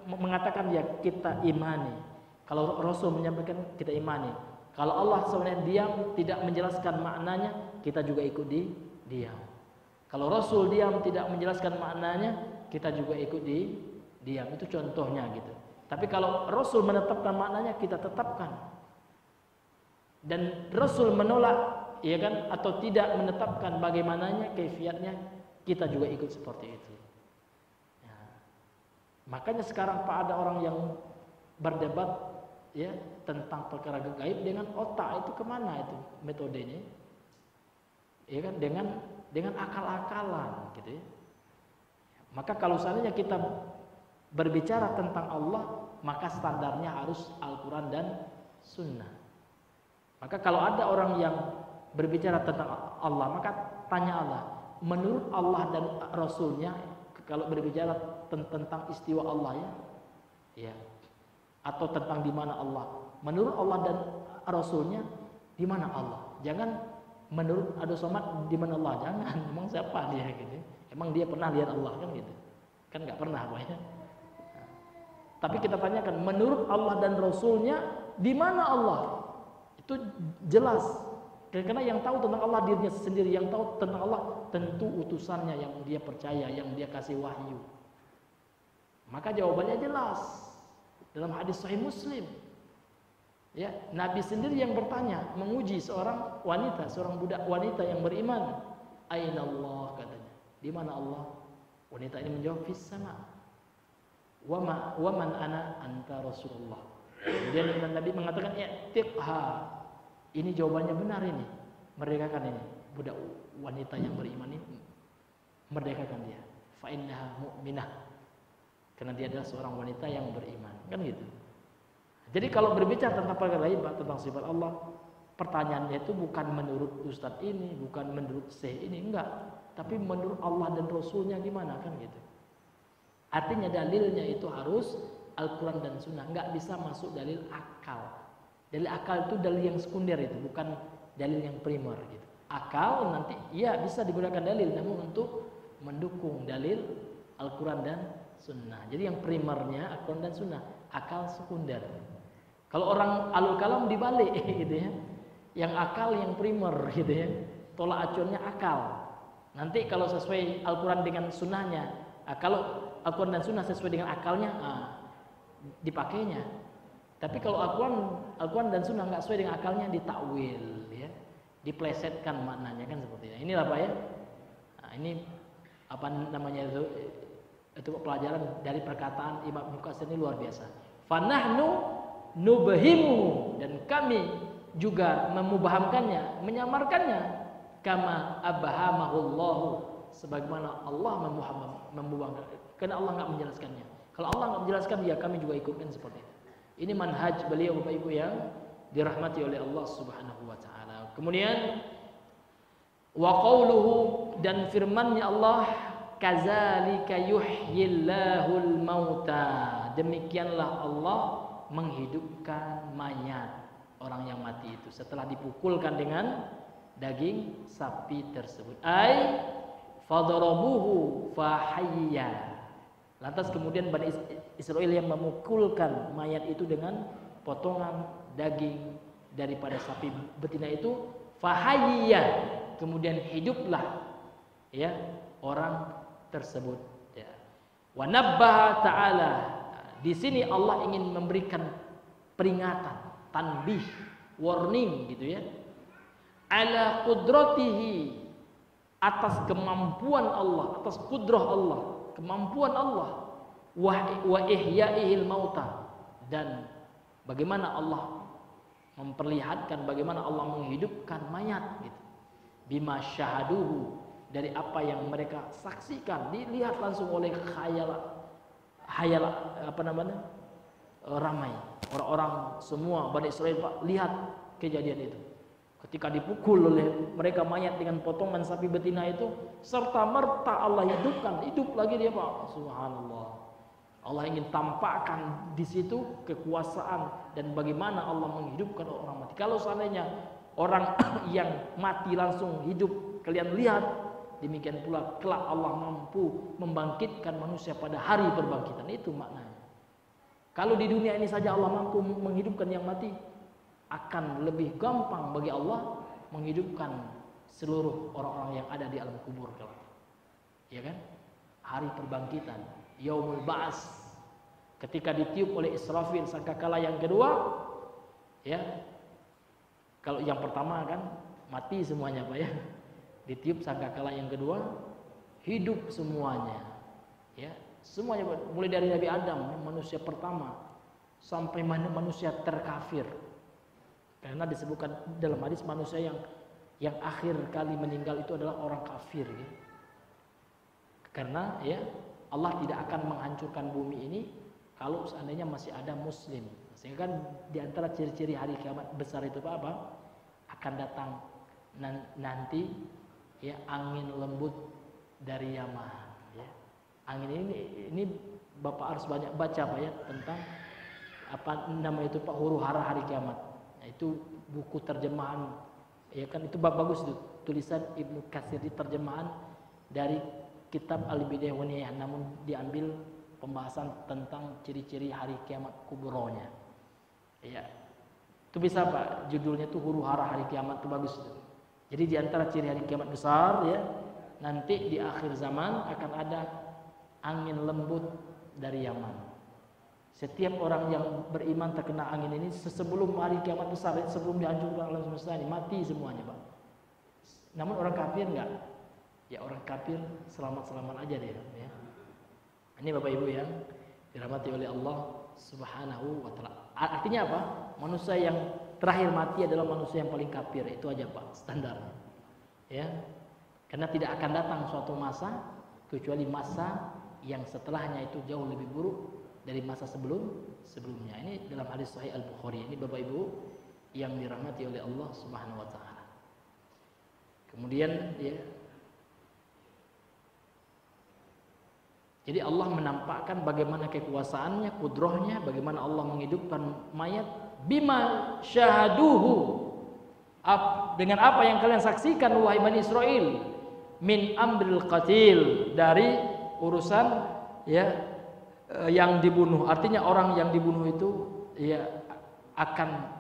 mengatakan ya kita imani, kalau Rasul menyampaikan kita imani. Kalau Allah sebenarnya diam tidak menjelaskan maknanya, kita juga ikut diam. Kalau Rasul diam tidak menjelaskan maknanya, kita juga ikut diam. Itu contohnya gitu. Tapi kalau Rasul menetapkan maknanya, kita tetapkan. Dan Rasul menolak, ya kan, atau tidak menetapkan bagaimananya, kaifiatnya, kita juga ikut seperti itu. Makanya sekarang Pak, ada orang yang berdebat ya tentang perkara gaib dengan otak, itu kemana itu metodenya? Ya kan, dengan akal-akalan gitu ya. Maka kalau seandainya kita berbicara tentang Allah, maka standarnya harus Al-Quran dan Sunnah. Maka kalau ada orang yang berbicara tentang Allah, maka tanya Allah, menurut Allah dan Rasulnya, kalau berbicara tentang istiwa Allah ya, atau tentang di mana Allah, menurut Allah dan Rasulnya di mana Allah. Jangan menurut Abdul Somad di mana Allah, jangan. Emang siapa dia gitu? Emang dia pernah lihat Allah kan gitu? Kan nggak pernah pokoknya. Tapi kita tanyakan menurut Allah dan Rasulnya di mana Allah? Itu jelas. Karena yang tahu tentang Allah dirinya sendiri, yang tahu tentang Allah tentu utusannya yang dia percaya, yang dia kasih wahyu. Maka jawabannya jelas dalam hadis Sahih Muslim. Ya, Nabi sendiri yang bertanya, menguji seorang wanita, seorang budak wanita yang beriman. Aina Allah, katanya. Di mana Allah? Wanita ini menjawab, fis sama. Wa man ana anta Rasulullah. Kemudian Nabi mengatakan, i'tiqha. Ini jawabannya benar ini. Merdekakan ini. Budak wanita yang beriman ini, merdekakan dia. Fa innaha mu'minah. Karena dia adalah seorang wanita yang beriman. Kan gitu. Jadi kalau berbicara tentang perkara gaib, tentang sifat Allah, pertanyaannya itu bukan menurut ustadz ini, bukan menurut syekh ini, enggak. Tapi menurut Allah dan Rasulnya gimana, kan gitu. Artinya dalilnya itu harus Al-Quran dan Sunnah. Enggak bisa masuk dalil akal. Dalil akal itu dalil yang sekunder, itu bukan dalil yang primer gitu. Akal nanti ya bisa digunakan dalil, namun untuk mendukung dalil Al-Quran dan sunnah. Jadi yang primernya Al-Quran dan sunnah, akal sekunder. Kalau orang alul kalam dibalik gitu ya. Yang akal yang primer gitu ya. Tolak acuannya akal. Nanti kalau sesuai Al-Quran dengan sunnahnya, kalau Al-Quran dan sunnah sesuai dengan akalnya, dipakainya. Tapi kalau Al-Quran dan sunnah nggak sesuai dengan akalnya, ditakwil ya. Diplesetkan maknanya kan seperti itu. Inilah Pak ya. Nah, ini apa namanya itu pelajaran dari perkataan Imam Ibnu Katsir ini luar biasa. Fanahnu nubhimu, dan kami juga memubahamkannya, menyamarkannya, kama abhamahullahu, sebagaimana Allah memubahamkan. Karena Allah nggak menjelaskannya. Kalau Allah nggak menjelaskan, ya kami juga ikutkan seperti itu. Ini manhaj beliau Bapak Ibu yang dirahmati oleh Allah Subhanahu wa taala. Kemudian wa qauluhu, dan firman-Nya Allah, kadzalika yuhyillahul mauta, demikianlah Allah menghidupkan mayat, orang yang mati itu setelah dipukulkan dengan daging sapi tersebut. Ai fadarabuhu fahayya. Lantas kemudian Bani Israel yang memukulkan mayat itu dengan potongan daging daripada sapi betina itu, fahayya, kemudian hiduplah ya orang tersebut ya. Wa nabbaha ta'ala, di sini Allah ingin memberikan peringatan, tanbih, warning gitu ya. Ala qudratihi, atas kemampuan Allah, atas kudrah Allah, kemampuan Allah, wa ihyaihil mauta, dan bagaimana Allah memperlihatkan bagaimana Allah menghidupkan mayat gitu. Bima syahaduhu, dari apa yang mereka saksikan, dilihat langsung oleh khayal apa namanya? Ramai orang-orang semua Bani Israel, Pak, lihat kejadian itu. Ketika dipukul oleh mereka mayat dengan potongan sapi betina itu, serta merta Allah hidupkan, hidup lagi dia, Pak. Subhanallah. Allah ingin tampakkan di situ kekuasaan dan bagaimana Allah menghidupkan orang mati. Kalau seandainya orang yang mati langsung hidup, kalian lihat, demikian pula kelak Allah mampu membangkitkan manusia pada hari perbangkitan. Itu maknanya. Kalau di dunia ini saja Allah mampu menghidupkan yang mati, akan lebih gampang bagi Allah menghidupkan seluruh orang-orang yang ada di alam kubur kelak. Ya kan? Hari perbangkitan, Yaumul Ba'ats, ketika ditiup oleh Israfil sangkakala yang kedua, ya. Kalau yang pertama kan mati semuanya, Pak ya. Ditiup sangkakala yang kedua, hidup semuanya. Ya, semuanya, mulai dari Nabi Adam, manusia pertama, sampai manusia terkafir. Karena disebutkan dalam hadis manusia yang akhir kali meninggal itu adalah orang kafir ya. Karena ya Allah tidak akan menghancurkan bumi ini kalau seandainya masih ada muslim. Sehingga kan di antara ciri-ciri hari kiamat besar itu apa? Akan datang nanti ya angin lembut dari Yaman ya. Angin ini Bapak harus banyak baca Pak ya, tentang apa nama itu Pak, huru hara hari kiamat. Itu buku terjemahan ya kan, itu bagus itu tulisan Ibnu Katsir, di terjemahan dari kitab Al-Bidayah wa Nihayah, namun diambil pembahasan tentang ciri-ciri hari kiamat kubronya ya. Itu bisa Pak, judulnya itu huru hara hari kiamat, itu bagus itu. Jadi di antara ciri hari kiamat besar ya, nanti di akhir zaman akan ada angin lembut dari Yaman. Setiap orang yang beriman terkena angin ini sebelum hari kiamat besar, sebelum dihancurkan alam semesta ini, mati semuanya Pak. Namun orang kafir enggak. Ya orang kafir selamat-selamat aja dia ya. Ini Bapak Ibu yang dirahmati oleh Allah Subhanahu wa taala. Artinya apa? Manusia yang terakhir mati adalah manusia yang paling kafir. Itu aja Pak standar. Ya. Karena tidak akan datang suatu masa kecuali masa yang setelahnya itu jauh lebih buruk dari masa sebelumnya. Ini dalam hadis Sahih Al-Bukhari. Ini Bapak Ibu yang dirahmati oleh Allah Subhanahu wa taala. Kemudian ya, jadi Allah menampakkan bagaimana kekuasaannya, kudrahnya, bagaimana Allah menghidupkan mayat, bima syahaduhu, dengan apa yang kalian saksikan wahai Bani Israel, min amril qatil, dari urusan ya yang dibunuh. Artinya orang yang dibunuh itu ya akan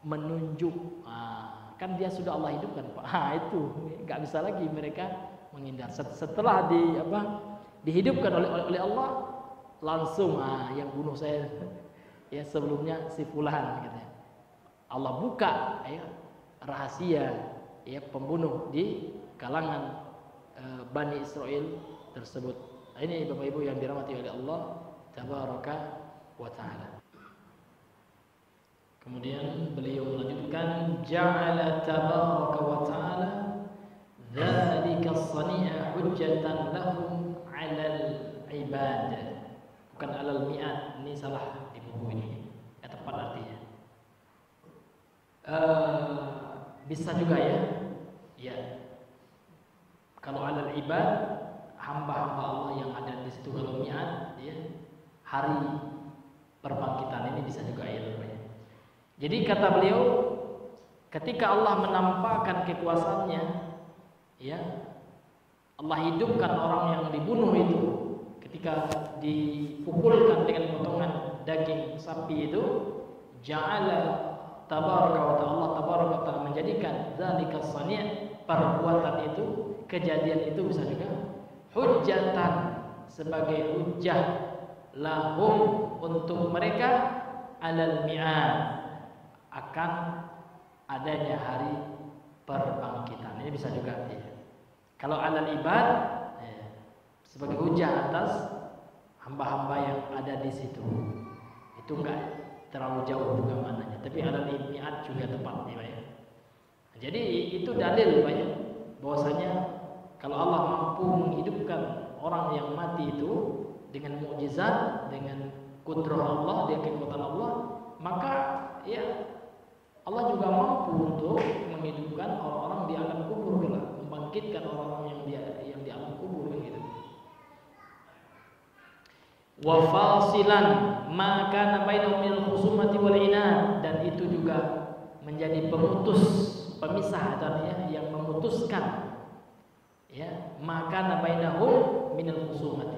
menunjuk. Kan dia sudah Allah hidupkan, Pak. Itu nggak bisa lagi mereka menghindar. Setelah dihidupkan oleh Allah, langsung yang bunuh saya ya sebelumnya si fulan gitu. Allah buka ya rahasia ya pembunuh di kalangan Bani Israel tersebut. Ini Bapak Ibu yang dirahmati oleh Allah Tabaraka wa Ta'ala. Kemudian beliau melanjutkan, ja'ala tabaraka wa ta'ala dzalika as-sani'a hujjatan lahum 'alal ibad. Bukan 'alal mi'at, ini salah di buku ini. Ya tepat artinya. Bisa juga ya. Ya. Kalau 'alal ibad, hamba-hamba Allah yang ada di situ, kalau mi'at ya, hari perbangkitan ini bisa juga ya namanya. Jadi kata beliau, ketika Allah menampakkan kekuasaannya, ya Allah hidupkan orang yang dibunuh itu, ketika dipukulkan dengan potongan daging sapi itu, ja'ala tabaraka wa ta'ala, Allah tabaraka wa ta'ala menjadikan dzalika sani', perbuatan itu, kejadian itu bisa juga hujjatan, sebagai hujjah lahum, untuk mereka, alal mi'ad, akan adanya hari perbangkitan. Ini bisa juga ya. Kalau alal ibad ya, sebagai hujah atas hamba-hamba yang ada di situ. Itu enggak terlalu jauh juga maknanya, tapi alal mi'ad juga tepat ya. Jadi itu dalil Pak ya, bahwasanya kalau Allah mampu menghidupkan orang yang mati itu dengan mukjizat, dengan kudrah Allah, dengan kekuatan Allah, maka ya Allah juga mampu untuk menghidupkan orang-orang di alam kubur kelak, membangkitkan orang-orang yang di alam kubur gitu. Wa fasilan ma kana bainahum minal khusumati wal inad, dan itu juga menjadi pemutus, pemisah artinya yang memutuskan ya, ma kana bainahum minal khusumati.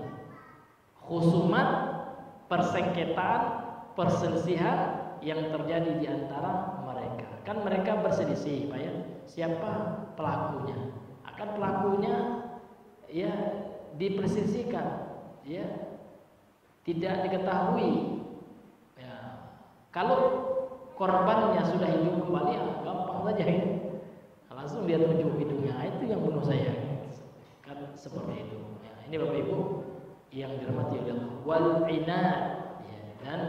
Khusumat, persengketaan, perselisihan yang terjadi di antara mereka. Kan mereka berselisih, Pak ya. Siapa pelakunya? Akan pelakunya ya diperselisihkan, ya. Tidak diketahui. Ya. Kalau korbannya sudah hidup kembali, gampang saja ya. Langsung dia tunjuk hidungnya, itu yang bunuh saya. Kan seperti itu. Ya, ini Bapak Ibu yang dirahmati oleh Allah. Wal inad, ya, dan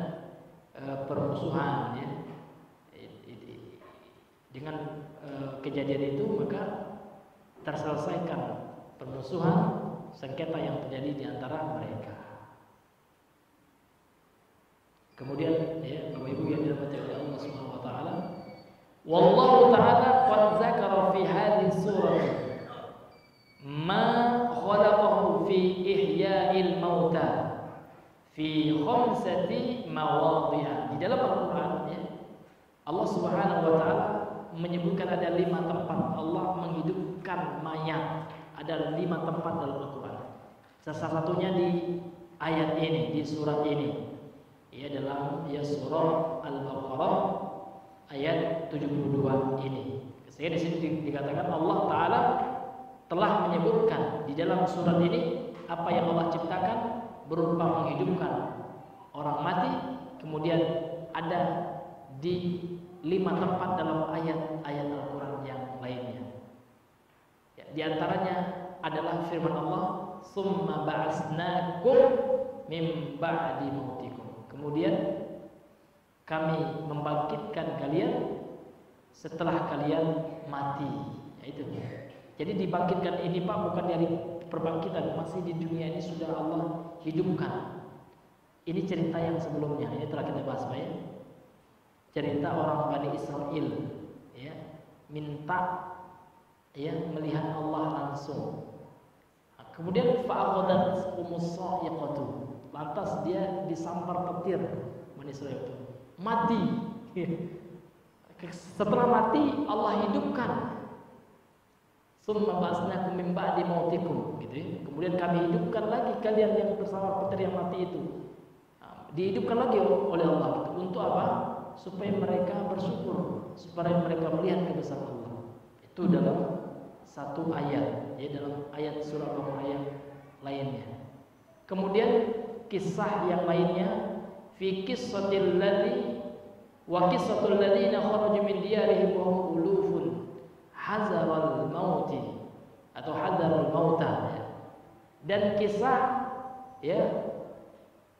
permusuhan ya. Dengan kejadian itu maka terselesaikan permusuhan, sengketa yang terjadi di antara mereka. Kemudian ya Bapak Ibu yang dirahmati oleh Allah Subhanahu wa taala, wallahu taala qad zakara fi hadhihi surah ma khalaqahu fi ihya'il mauta fi khamsati mawadhi'a. Di dalam Al-Qur'an ya, Allah Subhanahu wa taala menyebutkan ada 5 tempat Allah menghidupkan mayat. Ada 5 tempat dalam Al-Qur'an. Salah satunya di ayat ini, di surat ini. Ya, dalam ya surah Al-Baqarah ayat 72 ini. Sehingga di sini dikatakan Allah taala telah menyebutkan di dalam surat ini apa yang Allah ciptakan berupa menghidupkan orang mati, kemudian ada di 5 tempat dalam ayat-ayat Al-Quran yang lainnya. Ya, di antaranya adalah firman Allah, "Tsumma ba'atsnakum min ba'di mautikum." Kemudian kami membangkitkan kalian setelah kalian mati. Ya, itu. Jadi dibangkitkan ini Pak bukan dari perbangkitan, masih di dunia ini sudah Allah hidupkan. Ini cerita yang sebelumnya, ini telah kita bahas Pak ya. Cerita orang Bani Israel ya, minta ya melihat Allah langsung. Kemudian fa'akhadhat umus-sa'iqatu, lantas dia disampar petir Bani Israel itu. Mati. Setelah mati Allah hidupkan. Summa ba'atsnakum min ba'di mautikum gitu ya. Kemudian kami hidupkan lagi kalian yang tersampar petir yang mati itu. dihidupkan lagi oleh Allah gitu. Untuk apa? Supaya mereka bersyukur, supaya mereka melihat kebesaran Allah. Itu dalam satu ayat, ya, dalam ayat surah Al-Baqarah yang lainnya. Kemudian kisah yang lainnya, fi qissatil ladzi wa qissatul ladzina kharaju min diyarihim wa hum ulufun hazaral mauti atau hadarul mauta, ya. Dan kisah, ya,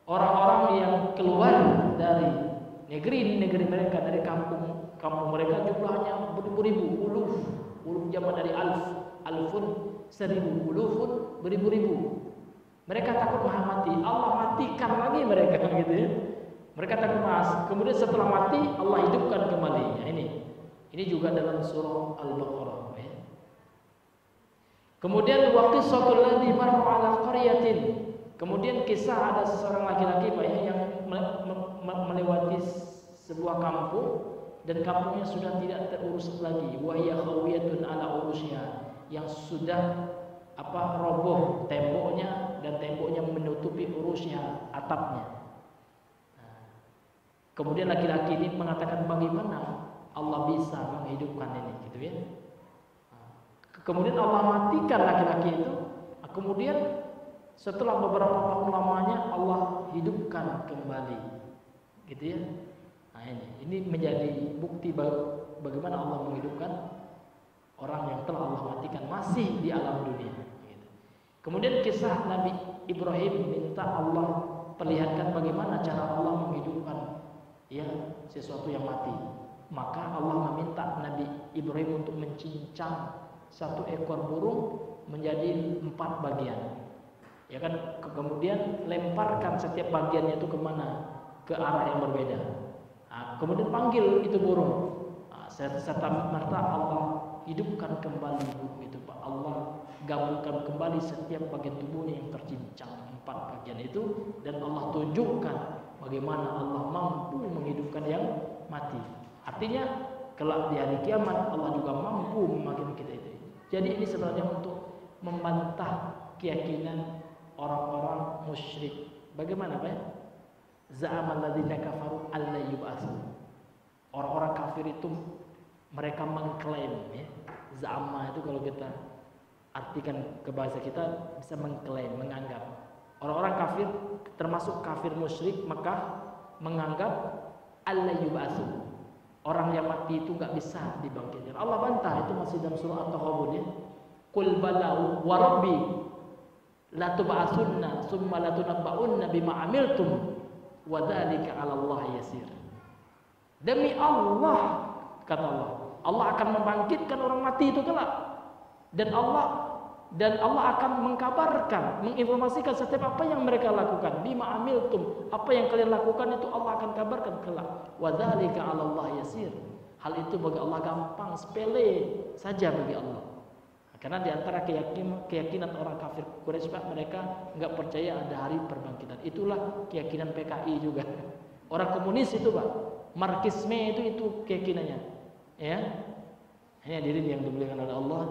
orang-orang yang keluar dari negeri mereka, dari kampung mereka, jumlahnya beribu-ribu, uluf jamak dari alfun, seribu, ulufun beribu-ribu. Mereka takut mati, Allah matikan lagi mereka, gitu ya. Mereka takut mas. Kemudian setelah mati Allah hidupkan kembali. Ya, ini juga dalam surah Al-Baqarah. Ya. Kemudian wa qissatul ladzi marra 'ala qaryatin. Kemudian kisah ada seorang laki-laki yang melewati sebuah kampung dan kampungnya sudah tidak terurus lagi. Wa hiya khawiyatun 'ala urushiha, yang sudah roboh temboknya, dan temboknya menutupi urusnya, atapnya. Kemudian laki-laki ini mengatakan, bagaimana Allah bisa menghidupkan ini, gitu ya. Kemudian Allah matikan laki-laki itu. Kemudian setelah beberapa tahun lamanya Allah hidupkan kembali, gitu ya. Nah, ini menjadi bukti bagaimana Allah menghidupkan orang yang telah Allah matikan masih di alam dunia, gitu. Kemudian kisah Nabi Ibrahim minta Allah perlihatkan bagaimana cara Allah menghidupkan, ya, sesuatu yang mati. Maka Allah meminta Nabi Ibrahim untuk mencincang satu ekor burung menjadi 4 bagian, ya kan. Kemudian lemparkan setiap bagiannya itu kemana, ke arah yang berbeda. Nah, kemudian panggil itu burung. Nah, serta merta Allah hidupkan kembali burung itu, Pak. Allah gabungkan kembali setiap bagian tubuhnya yang tercincang 4 bagian itu, dan Allah tunjukkan bagaimana Allah mampu menghidupkan yang mati. Artinya kelak di hari kiamat Allah juga mampu memanggil kita itu. Jadi ini sebenarnya untuk membantah keyakinan orang-orang musyrik. Bagaimana, Pak? Za'amal ladzina kafaru alla yub'atsu. Orang-orang kafir itu mereka mengklaim, ya. Za'ama itu kalau kita artikan ke bahasa kita bisa mengklaim, menganggap. Orang-orang kafir termasuk kafir musyrik Mekah menganggap alla yub'atsu, orang yang mati itu enggak bisa dibangkitkan. Allah bantah, itu masih dalam surah At-Taghabun, ya. Qul bala wa rabbi la tub'atsunna tsumma la tunabba'unna bima 'amiltum wa dzalika 'ala Allah yasir. Demi Allah, kata Allah akan membangkitkan orang mati itu kelak. Dan Allah akan mengkabarkan, menginformasikan setiap apa yang mereka lakukan. Bima amiltum, apa yang kalian lakukan itu Allah akan kabarkan kelak. Wa dzalika 'ala Allah yasir. Hal itu bagi Allah gampang, sepele saja bagi Allah. Karena di antara keyakinan orang kafir Quraisy, Pak, mereka enggak percaya ada hari perbangkitan. Itulah keyakinan PKI juga. Orang komunis itu, Pak, Marxisme itu keyakinannya. Ya. Ini hadirin yang dimuliakan oleh Allah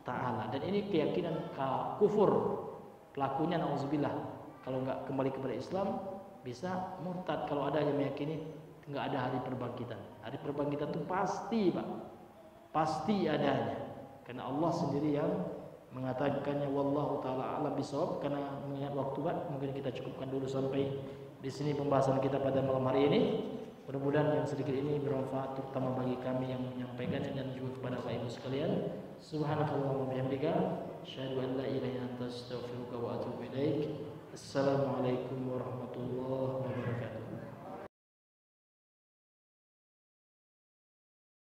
Ta'ala. Dan ini keyakinan kufur, pelakunya na'udzubillah. Kalau enggak kembali kepada Islam bisa murtad. Kalau ada yang meyakini enggak ada hari perbangkitan. Hari perbangkitan itu pasti, Pak, pasti adanya. Karena Allah sendiri yang mengatakannya. Wallahu ta'ala alam bisawab. Karena mengingat waktu, Pak, mungkin kita cukupkan dulu sampai di sini pembahasan kita pada malam hari ini. Mudah-mudahan yang sedikit ini bermanfaat, terutama bagi kami yang menyampaikannya dan juga kepada Bapak Ibu sekalian. Subhanakallahumma wa bihamdika, asyhadu an la ilaha illa anta, astaghfiruka wa atubu ilaik. Assalamualaikum warahmatullahi